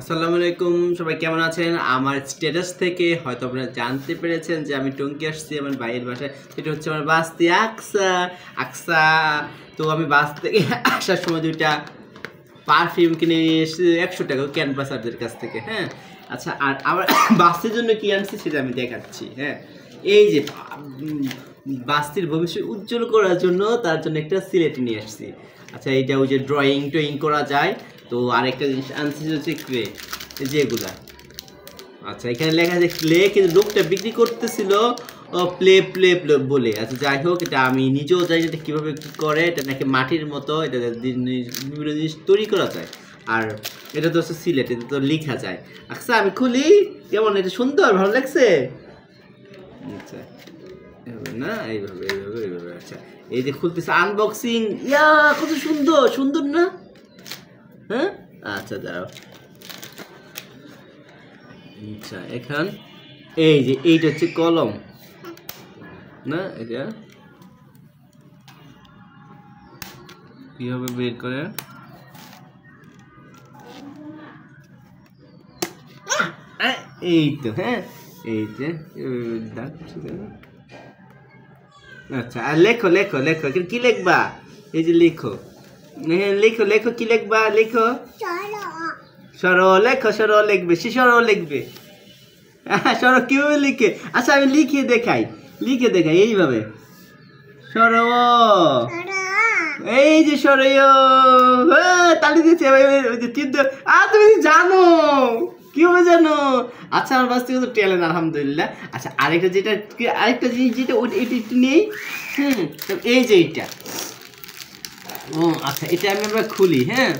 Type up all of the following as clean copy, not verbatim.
আসসালামু আলাইকুম, সবাই কেমন আছেন? আমার স্ট্যাটাস থেকে হয়তো আপনারা জানতে পেরেছেন যে আমি টঙ্গী আসছি আমার ভাইয়ের বাসায়। সেটা হচ্ছে আমার বাস্তি আকসা আকসা। তো আমি বাস থেকে আসার সময় দুইটা পারফিউম কিনে নিয়ে এসেছি 100 টাকা ক্যানভাসারদের কাছ থেকে। হ্যাঁ, আচ্ছা, আর আমার বাস্তির জন্য কি আনছি সেটা আমি দেখাচ্ছি। হ্যাঁ, এই যে বাস্তির ভবিষ্যৎ উজ্জ্বল করার জন্য তার জন্য একটা সিলেট নিয়ে আসছি। আচ্ছা, এইটা ওই যে ড্রয়িং করা যায়। তো আরেকটা জিনিস আনছি হচ্ছে ক্লে, এই যে এগুলা। আচ্ছা, এখানে লেখা আছে ক্লে, কিন্তু লোকটা বিক্রি করতেছিল প্লে প্লে প্লে বলে। আচ্ছা, যাই হোক, এটা আমি নিজেও জানি এটা কীভাবে কী করে। এটা নাকি মাটির মতো, এটা বিভিন্ন জিনিস তৈরি করা যায়। আর এটা তো হচ্ছে সিলেট, এটা তো লেখা যায়। আচ্ছা, আমি খুলি, কেমন এটা সুন্দর, ভালো লাগছে? আচ্ছা, এইভাবে না, এইভাবে এইভাবে এইভাবে। আচ্ছা, এই যে খুলতেছে, আনবক্সিং। ইয়া, কত সুন্দর সুন্দর না? হ্যাঁ, আচ্ছা, দাঁড়াও। আচ্ছা, এখন এই যে এইটা হচ্ছে কলম না, এটা কিভাবে বের করে? এই তো, হ্যাঁ, এই যে আচ্ছা, আর লেখো লেখো লেখো, কি লিখবা? এই যে লিখো, লেখো লেখো, কি লিখবা? লেখো সরো, লেখো সরো, লিখবে সে, সরো লিখবে। সরো কিভাবে লিখে? আচ্ছা, আমি লিখে দেখাই, এইভাবে সরো। এই যে সরয়, তালি দিচ্ছে। তুমি জানো, কিভাবে জানো? আচ্ছা, আমার বাস থেকে তো ট্যালেন্ট, আলহামদুলিল্লাহ। আচ্ছা, আরেকটা জিনিস যেটা এটা একটু নেই। এই যে এইটা, ও আচ্ছা, এটা আমরা খুলি। হ্যাঁ,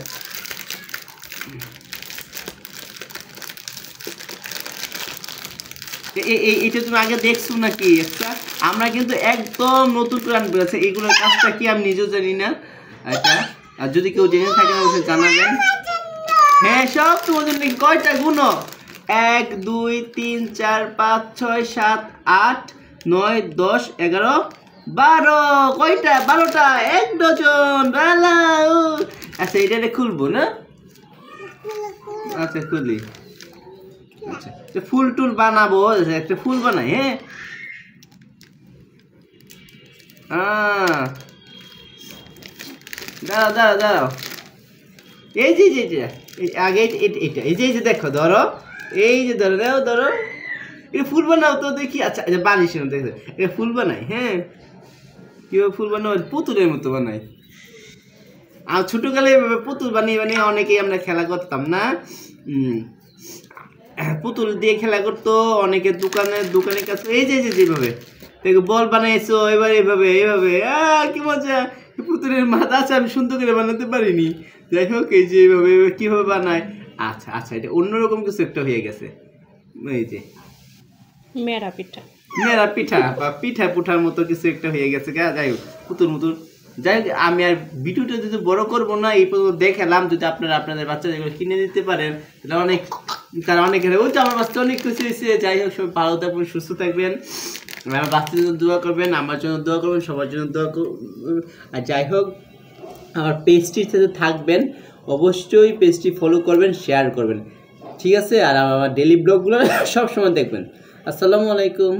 এইটা তুমি আগে দেখছো নাকি? আচ্ছা, আমরা কিন্তু একদম নতুন করে আনবো। আচ্ছা, এগুলোর কাজটা কি আমি নিজেও জানি না। আচ্ছা, আর যদি কেউ জেনে থাকে অবশ্যই জানাবেন। হ্যাঁ, সব তোমার জন্য। কয়টা গুনো? 1 2 3 4 5 6 7 8 9 10 11 12। কয়টা? 12টা, 1 ডজন। আচ্ছা, এটা খুলবো না? আচ্ছা, খুলি। আচ্ছা, ফুল টুল বানাবো, একটা ফুল বানাই। হ্যাঁ, দাঁড়াও দাঁড়াও দাঁড়াও, এই যে আগে এটা, এই যে দেখো, ধরো, এই যে ধরো, ধরো, এটা ফুল বানাও তো দেখি। আচ্ছা, এটা বানিস না, দেখো, এটা ফুল বানাই। হ্যাঁ, কিভাবে ফুল বানাও? পুতুলের মতো বানাই। আর ছোটকালে পুতুল বানিয়ে বানিয়ে অনেকেই আমরা খেলা করতাম না। পুতুল দিয়ে খেলা করতো অনেকে দোকানের কাছে। এই যে যেভাবে দেখো বল বানাইছো, এবার এইভাবে কি মজা! পুতুলের মাথা আছে, আমি সুন্দর করে বানাতে পারিনি। যাই হোক, এই যে এইভাবে কিভাবে বানায়। আচ্ছা আচ্ছা, এটা অন্যরকম কিছু একটা হয়ে গেছে। এই যে মেরা পিঠা বা পিঠা পুঠার মতো কিছু একটা হয়ে গেছে। যাই হোক, পুতুল মতো। যাই হোক, আমি আর ভিডিওটা যদি বড় করবো না, এই পর্যন্ত দেখালাম। যদি আপনারা আপনাদের বাচ্চাদের কিনে দিতে পারেন তারা অনেক ওই তো আমার বাচ্চা অনেক খুশি হয়েছে। যাই হোক, সবাই ভালো থাকবেন, সুস্থ থাকবেন, আমার বাচ্চাদের জন্য দোয়া করবেন, আমার জন্য দোয়া করবেন, সবার জন্য দোয়া করবেন। আর যাই হোক, আমার পেজটির সাথে থাকবেন, অবশ্যই পেজটি ফলো করবেন, শেয়ার করবেন, ঠিক আছে? আর আমার ডেইলি ব্লগগুলো সবসময় দেখবেন। আসসালামু আলাইকুম।